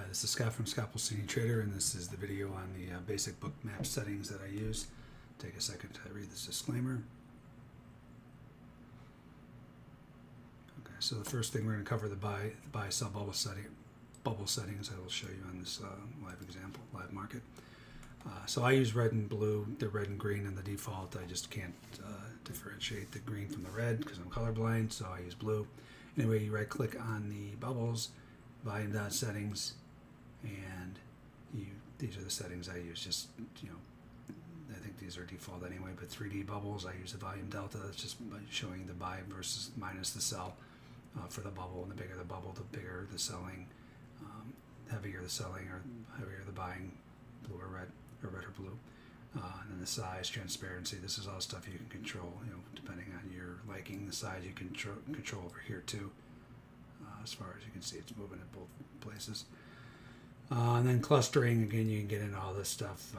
This is Scott from Scott Pulsini Trader, and this is the video on the basic Bookmap settings that I use. Take a second to read this disclaimer. Okay, so the first thing we're going to cover the buy sell bubble settings. I will show you on this live market. So I use red and blue, the red and green in the default. I just can't differentiate the green from the red because I'm colorblind, so I use blue. Anyway, you right click on the bubbles, volume dot settings, and these are the settings I use. Just, I think these are default anyway, but 3D bubbles, I use the volume delta. That's just showing the buy versus minus the sell for the bubble. And the bigger the bubble, the bigger the selling. Heavier the selling or heavier the buying, blue or red or blue. And then the size, transparency, this is all stuff you can control, depending on your liking. The size you can control over here too. As far as you can see, it's moving in both places. And then clustering, again, you can get into all this stuff.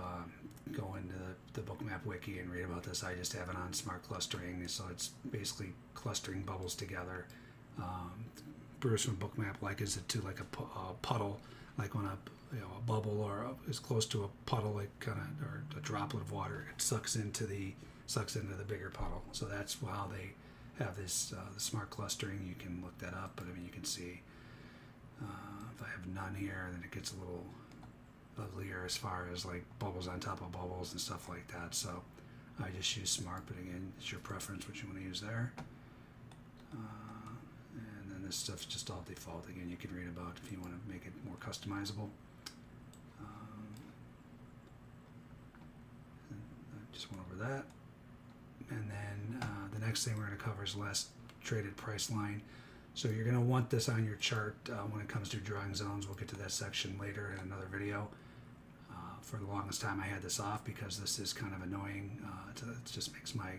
Go into the Bookmap wiki and read about this. I just have it on smart clustering, so it's basically clustering bubbles together. Bruce from Bookmap likens it to like a puddle, like when a bubble or is close to a puddle, like or a droplet of water, it sucks into the bigger puddle. So that's how they have this the smart clustering. You can look that up, but I mean, you can see if I have none here, then it gets a little uglier as far as like bubbles on top of bubbles and stuff like that. So I just use smart, but again, it's your preference what you want to use there. And then this stuff's just all default. Again, you can read about if you want to make it more customizable. I just went over that. And then the next thing we're going to cover is last traded price line. So you're going to want this on your chart when it comes to drawing zones. We'll get to that section later in another video. For the longest time I had this off because this is kind of annoying. It just makes my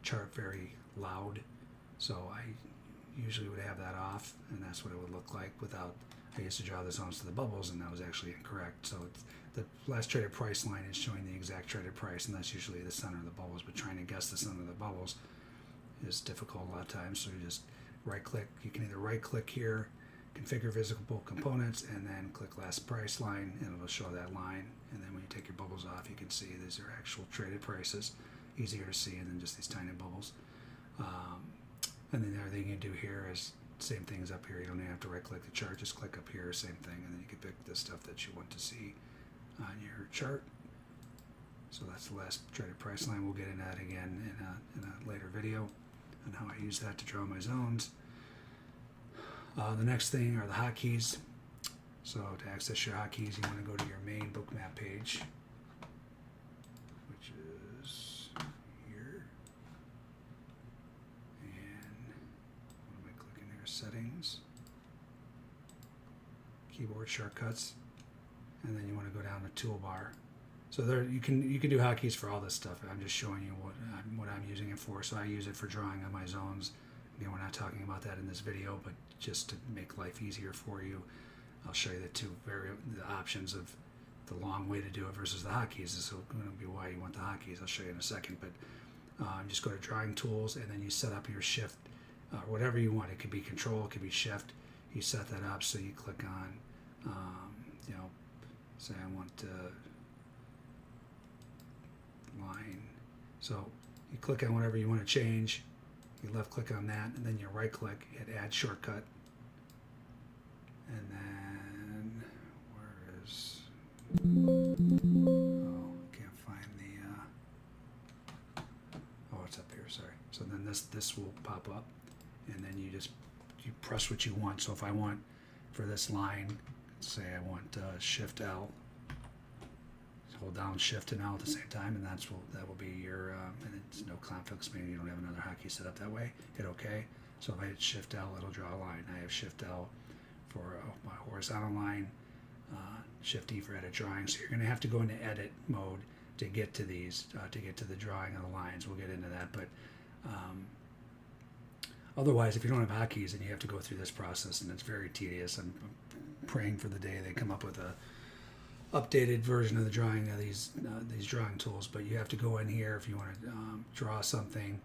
chart very loud. So I usually would have that off, and that's what it would look like without. I used to draw the zones to the bubbles, and that was actually incorrect. So the last traded price line is showing the exact traded price, and that's usually the center of the bubbles. But trying to guess the center of the bubbles is difficult a lot of times. So you just right click. You can either right click here, configure visible components, and then click last price line, and it'll show that line. And then when you take your bubbles off, you can see these are actual traded prices, easier to see than just these tiny bubbles. And then everything you do here is same things up here. You don't even have to right click the chart, just click up here, same thing, and then you can pick the stuff that you want to see on your chart. So that's the last traded price line. We'll get into that again in a later video on how I use that to draw my zones. The next thing are the hotkeys. So to access your hotkeys, you want to go to your main Bookmap page, which is here. And what am I clicking there? Settings, keyboard shortcuts, and then you want to go down to toolbar. So there you can do hotkeys for all this stuff. I'm just showing you what I'm using it for. So I use it for drawing on my zones. Again, we're not talking about that in this video, but just to make life easier for you, I'll show you the options of the long way to do it versus the hotkeys. This is going to be why you want the hotkeys. I'll show you in a second. But just go to drawing tools, and then you set up your shift, whatever you want. It could be control, it could be shift. You set that up so you click on, say I want line. So you click on whatever you want to change. You left click on that, and then you right click, hit add shortcut, and then where is? Oh, can't find the. Oh, it's up here. Sorry. So then this will pop up, and then you press what you want. So if I want for this line, say I want Shift L. Hold down Shift and L at the same time, and that will be your. And it's no conflicts. Maybe you don't have another hotkey set up that way. Hit OK. So if I hit Shift L, it'll draw a line. I have Shift L for my horizontal line. Shift E for edit drawing. So you're going to have to go into edit mode to get to these, to get to the drawing of the lines. We'll get into that, but otherwise, if you don't have hotkeys, then you have to go through this process, and it's very tedious. I'm praying for the day they come up with a updated version of the drawing of these drawing tools. But you have to go in here if you want to draw something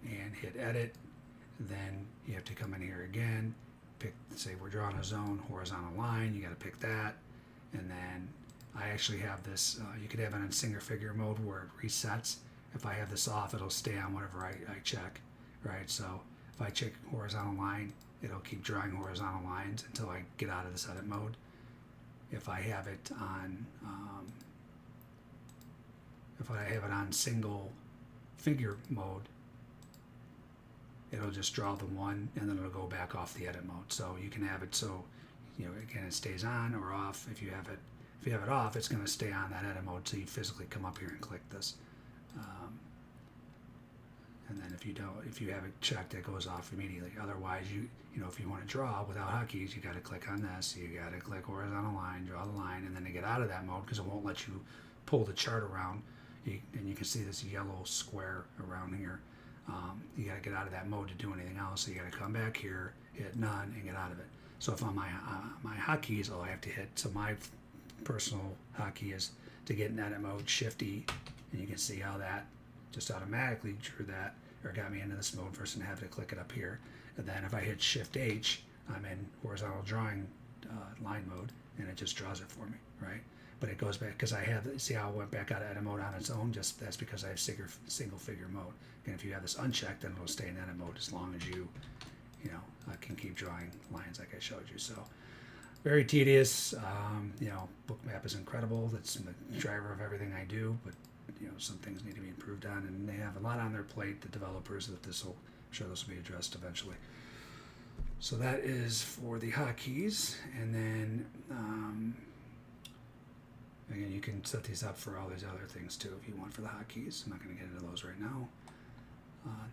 and hit edit. Then you have to come in here again pick, say we're drawing a zone, horizontal line, you got to pick that. And then I actually have this, you could have it on single figure mode where it resets. If I have this off, it'll stay on whatever I check, right? So if I check horizontal line, it'll keep drawing horizontal lines until I get out of this edit mode. If I have it on, single figure mode, it'll just draw the one and then it'll go back off the edit mode. So you can have it so, again, it stays on or off. If you have it off, it's going to stay on that edit mode, so you physically come up here and click this. And then if you have it checked, it goes off immediately. Otherwise, if you want to draw without hotkeys, you got to click on this. You got to click horizontal line, draw the line, and then to get out of that mode, because it won't let you pull the chart around. And you can see this yellow square around here. You got to get out of that mode to do anything else. So you got to come back here, hit none, and get out of it. So if on my hotkeys, all I have to hit, so my personal hotkey is to get in edit mode, Shift E, and you can see how that just automatically drew that, or got me into this mode versus having to click it up here. And then if I hit Shift H, I'm in horizontal drawing line mode, and it just draws it for me, right? But it goes back, because I have, see how it went back out of edit mode on its own? Just that's because I have single figure mode. And if you have this unchecked, then it'll stay in edit mode as long as you can keep drawing lines like I showed you. So very tedious. Bookmap is incredible. That's the driver of everything I do, but some things need to be improved on, and they have a lot on their plate, the developers, that I'm sure this will be addressed eventually. So that is for the hotkeys, and then again, you can set these up for all these other things too if you want for the hotkeys. I'm not going to get into those right now.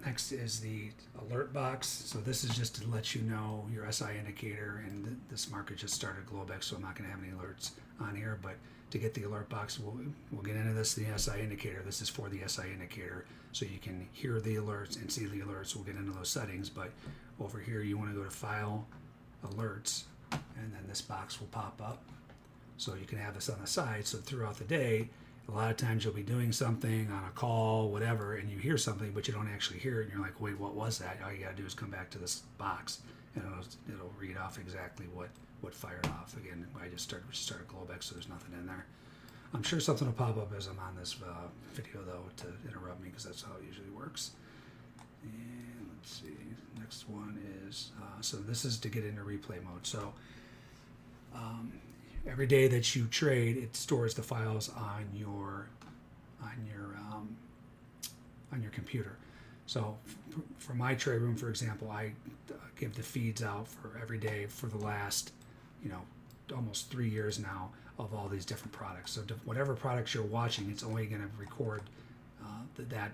Next is the alert box. So this is just to let you know your SI indicator, and this market just started Globex, so I'm not going to have any alerts on here, but to get the alert box, we'll get into this, the SI indicator. This is for the SI indicator, so you can hear the alerts and see the alerts. We'll get into those settings, but over here you want to go to File, Alerts, and then this box will pop up. So you can have this on the side, so throughout the day, a lot of times you'll be doing something on a call, whatever, and you hear something, but you don't actually hear it, and you're like, wait, what was that? All you got to do is come back to this box, and it'll read off exactly what fired off. Again, we just started Globex, so there's nothing in there. I'm sure something will pop up as I'm on this video, though, to interrupt me, because that's how it usually works. And let's see, next one is, so this is to get into replay mode. So every day that you trade, it stores the files on your computer. So for my trade room, for example, I give the feeds out for every day for the last, almost 3 years now, of all these different products. So whatever products you're watching, it's only going to record that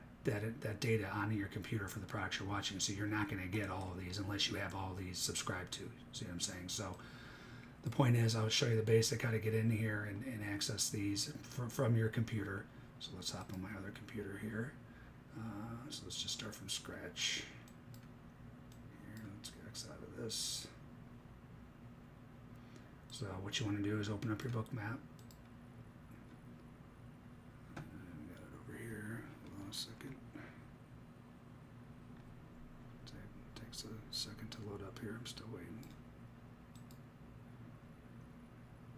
data onto your computer for the products you're watching. So you're not going to get all of these unless you have all these subscribed to. See what I'm saying? So the point is, I'll show you the basic how to get in here and access these from your computer. So let's hop on my other computer here. So let's just start from scratch. Here, let's get X out of this. So what you want to do is open up your Bookmap. Got it over here. Hold on a second. It takes a second to load up here. I'm still waiting.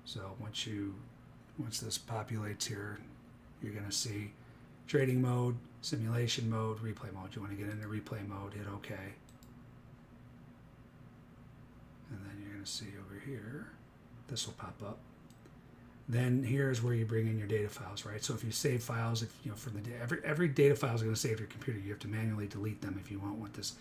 So once this populates here, you're going to see trading mode, simulation mode, replay mode. You want to get into replay mode, hit OK. And then you're going to see over here, this will pop up. Then here's where you bring in your data files, right? So if you save files, from the every data file is going to save to your computer. You have to manually delete them if you want this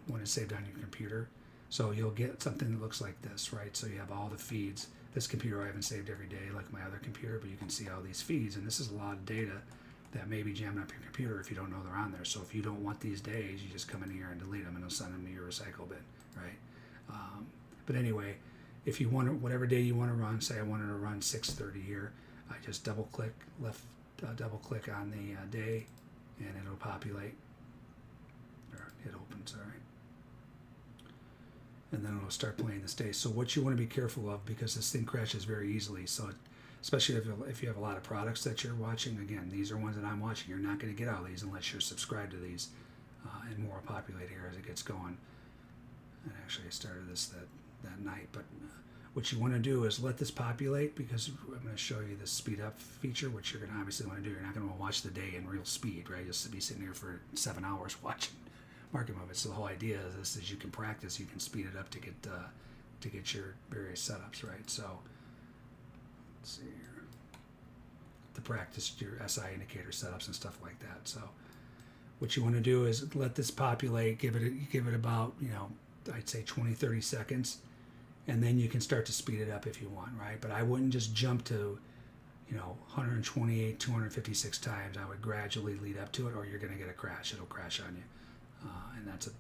when it's saved on your computer. So you'll get something that looks like this, right? So you have all the feeds. This computer I haven't saved every day like my other computer, but you can see all these feeds, and this is a lot of data that may be jamming up your computer if you don't know they're on there. So if you don't want these days, you just come in here and delete them, and it'll send them to your recycle bin, right? But anyway, if you want whatever day you want to run, say I wanted to run 6:30 here, I just double click on the day, and it'll populate, or it opens, all right. And then it'll start playing this day. So what you want to be careful of, because this thing crashes very easily, so especially if you have a lot of products that you're watching, again, these are ones that I'm watching. You're not going to get all these unless you're subscribed to these, and more will populate here as it gets going. And actually I started this that night, but what you want to do is let this populate, because I'm going to show you the speed up feature, which you're going to obviously want to do. You're not going to watch the day in real speed, right? You'll be sitting here for 7 hours watching market movements. So the whole idea of this is you can practice, you can speed it up to get your various setups, right? So let's see here, to practice your SI indicator setups and stuff like that. So what you want to do is let this populate, give it about, I'd say 20-30 seconds, and then you can start to speed it up if you want, right? But I wouldn't just jump to 128, 256 times. I would gradually lead up to it, or you're going to get a crash. It'll crash on you, and that's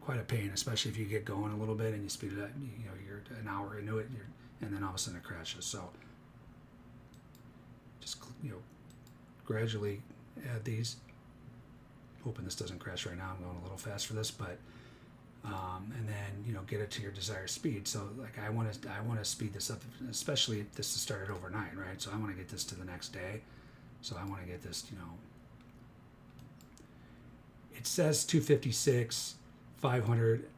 quite a pain, especially if you get going a little bit and you speed it up. You're an hour into it, and then all of a sudden it crashes. So just gradually add these. Hoping this doesn't crash right now. I'm going a little fast for this, but and then get it to your desired speed. So like I want to speed this up, especially if this is started overnight, right? So I want to get this to the next day. So I want to get this, it says 256, 500.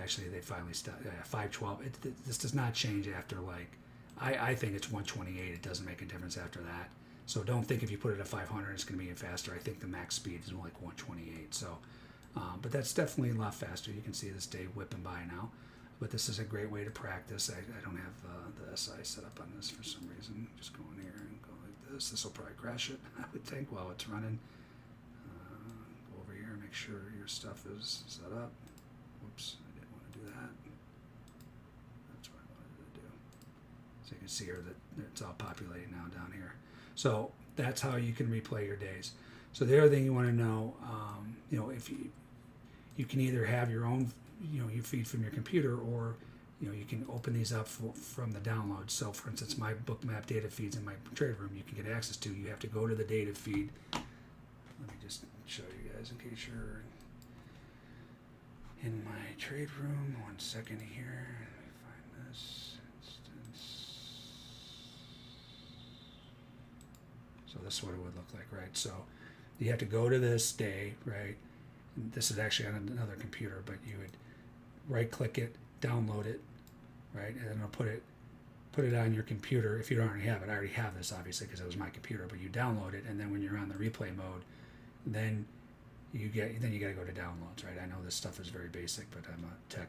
Actually, they finally stopped. 512. This does not change after I think it's 128. It doesn't make a difference after that. So don't think if you put it at 500 it's going to be faster. I think the max speed is more like 128. So, but that's definitely a lot faster. You can see this day whipping by now. But this is a great way to practice. I don't have the SI set up on this for some reason. Just go in here and go like this. This will probably crash it, I would think, while it's running. Go over here and make sure your stuff is set up. Whoops, I didn't want to do that. That's what I wanted to do. So you can see here that it's all populating now down here. So that's how you can replay your days. So the other thing you want to know, if you can either have your own, you feed from your computer, or you can open these up from the download. So for instance, my Bookmap data feeds in my trade room, you can get access to. You have to go to the data feed. Let me just show you guys in case you're in my trade room. 1 second here. Let me find this instance. So this is what it would look like, right? So you have to go to this day, right? And this is actually on another computer, but you would right-click it, download it, right? And then I'll put it on your computer if you don't already have it. I already have this, obviously, because it was my computer, but you download it, and then when you're on the replay mode, then you got to go to downloads, right? I know this stuff is very basic, but I'm a tech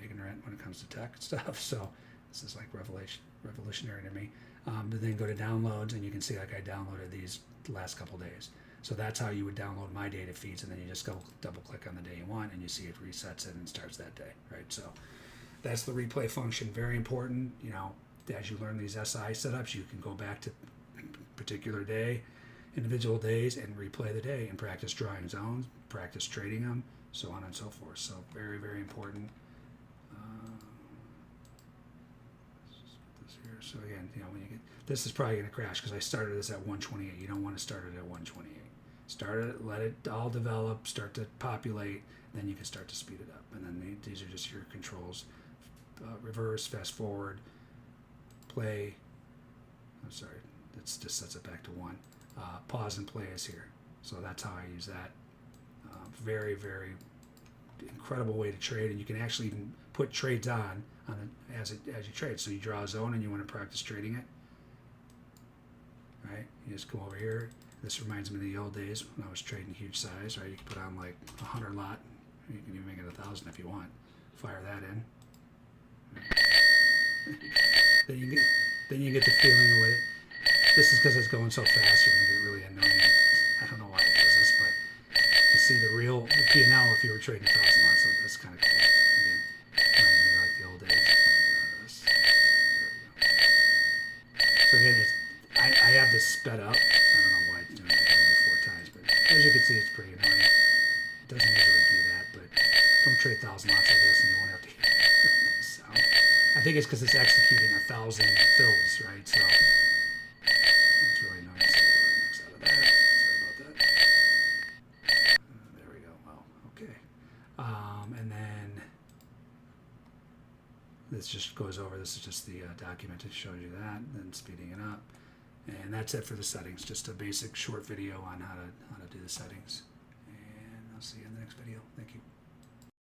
ignorant when it comes to tech stuff, so this is like revolutionary to me. But then go to downloads, and you can see like I downloaded these the last couple days. So that's how you would download my data feeds, and then you just go double click on the day you want, and you see it resets it and starts that day, right? So that's the replay function. Very important. As you learn these SI setups, you can go back to particular day, individual days, and replay the day and practice drawing zones, practice trading them, so on and so forth. So very, very important. Let's just put this here. So again, when you get this is probably going to crash because I started this at 128. You don't want to start it at 128. Start it, let it all develop, start to populate, then you can start to speed it up. And then these are just your controls: reverse, fast forward, play. I'm sorry, that just sets it back to 1. Pause and play is here. So that's how I use that. Very, very incredible way to trade, and you can actually even put trades on it as you trade. So you draw a zone and you want to practice trading it, right? You just come over here. This reminds me of the old days when I was trading huge size, right? You can put on like 100 lot. You can even make it 1,000 if you want. Fire that in. Then you get the feeling of it. This is because it's going so fast, you're going to get really annoying. I don't know why it does this, but you see the P&L if you were trading 1,000 lots, so that's kind of cool. Again, reminds me like the old days. Let me get out of this. There we go. So again, I have this sped up. I don't know why it's doing it only 4 times, but as you can see, it's pretty annoying. It doesn't usually do that, but don't trade 1,000 lots, I guess, and you won't have to hear this sound. I think it's because it's executing 1,000 fills, right? So that's really annoying. So we'll go right next out of that. Sorry about that. There we go. Wow. Okay. And then this just goes over. This is just the document that shows you that, and then speeding it up. And that's it for the settings. Just a basic short video on how to do the settings. And I'll see you in the next video. Thank you.